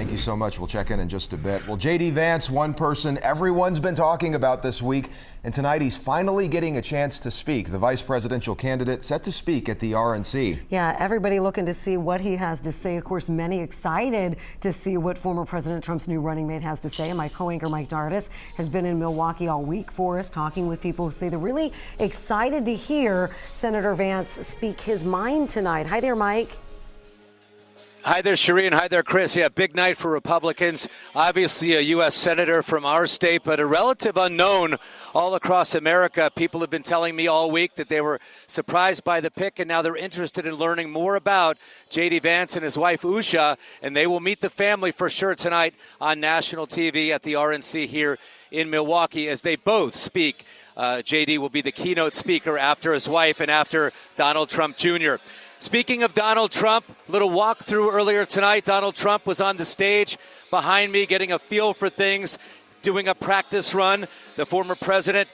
Thank you so much. We'll check in just a bit. Well, J.D. Vance, one person everyone's been talking about this week, and tonight he's finally getting a chance to speak. The vice presidential candidate set to speak at the RNC. Yeah, everybody looking to see what he has to say. Of course, many excited to see what former President Trump's new running mate has to say. And my co-anchor Mike Dardis has been in Milwaukee all week for us, talking with people who say they're really excited to hear Senator Vance speak his mind tonight. Hi there, Mike. Hi there, Cherie, and hi there, Chris. Yeah, big night for Republicans. Obviously a U.S. Senator from our state, but a relative unknown all across America. People have been telling me all week that they were surprised by the pick, and now they're interested in learning more about J.D. Vance and his wife, Usha, and they will meet the family for sure tonight on national TV at the RNC here in Milwaukee as they both speak. J.D. will be the keynote speaker after his wife and after Donald Trump Jr. Speaking of Donald Trump, little walkthrough earlier tonight. Donald Trump was on the stage behind me getting a feel for things, doing a practice run. The former president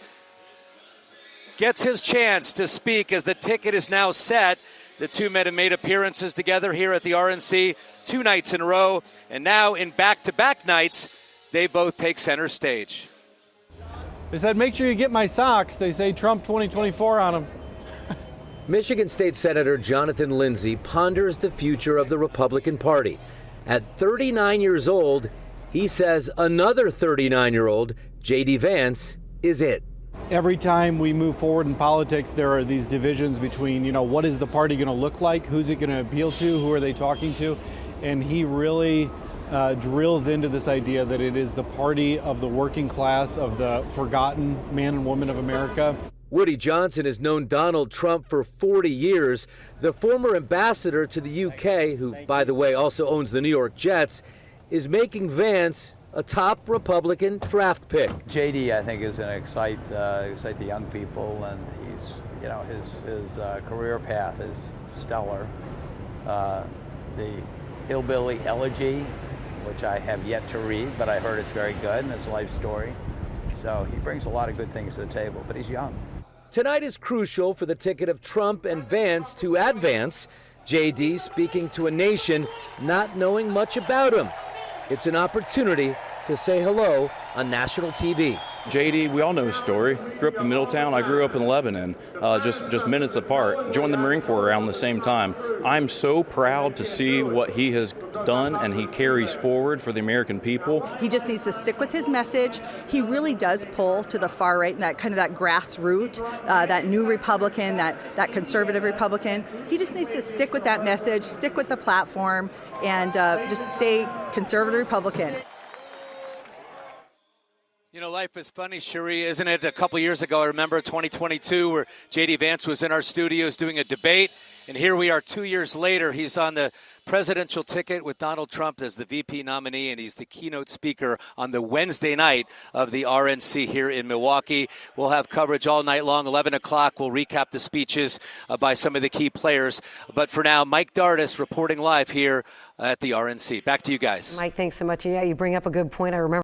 gets his chance to speak as the ticket is now set. The two men have made appearances together here at the RNC 2 nights in a row, and now in back-to-back nights, they both take center stage. They said, make sure you get my socks. They say Trump 2024 on them. Michigan State Senator Jonathan Lindsay ponders the future of the Republican Party. At 39 years old, he says another 39-year-old, J.D. Vance, is it. Every time we move forward in politics, there are these divisions between, what is the party going to look like? Who's it going to appeal to? Who are they talking to? And he really drills into this idea that it is the party of the working class, of the forgotten man and woman of America. Woody Johnson has known Donald Trump for 40 years. The former ambassador to the UK, who, by the way, also owns the New York Jets, is making Vance a top Republican draft pick. JD, I think, is going to excite the young people, and he's, his career path is stellar. The Hillbilly Elegy, which I have yet to read, but I heard it's very good, and it's a life story. So he brings a lot of good things to the table, but he's young. Tonight is crucial for the ticket of Trump and Vance to advance. J.D. speaking to a nation not knowing much about him. It's an opportunity to say hello on national TV. J.D., we all know his story. Grew up in Middletown. I grew up in Lebanon, just minutes apart. Joined the Marine Corps around the same time. I'm so proud to see what he has done and he carries forward for the American people. He just needs to stick with his message. He really does pull to the far right and that kind of that grassroots, that new Republican, that conservative Republican. He just needs to stick with that message, stick with the platform, and just stay conservative Republican. Life is funny, Cherie, isn't it? A couple years ago, I remember 2022, where J.D. Vance was in our studios doing a debate, and here we are 2 years later. He's on the presidential ticket with Donald Trump as the VP nominee, and he's the keynote speaker on the Wednesday night of the RNC here in Milwaukee. We'll have coverage all night long. 11 o'clock, we'll recap the speeches by some of the key players. But for now, Mike Dardis reporting live here at the RNC. Back to you guys. Mike, thanks so much. Yeah, you bring up a good point. I remember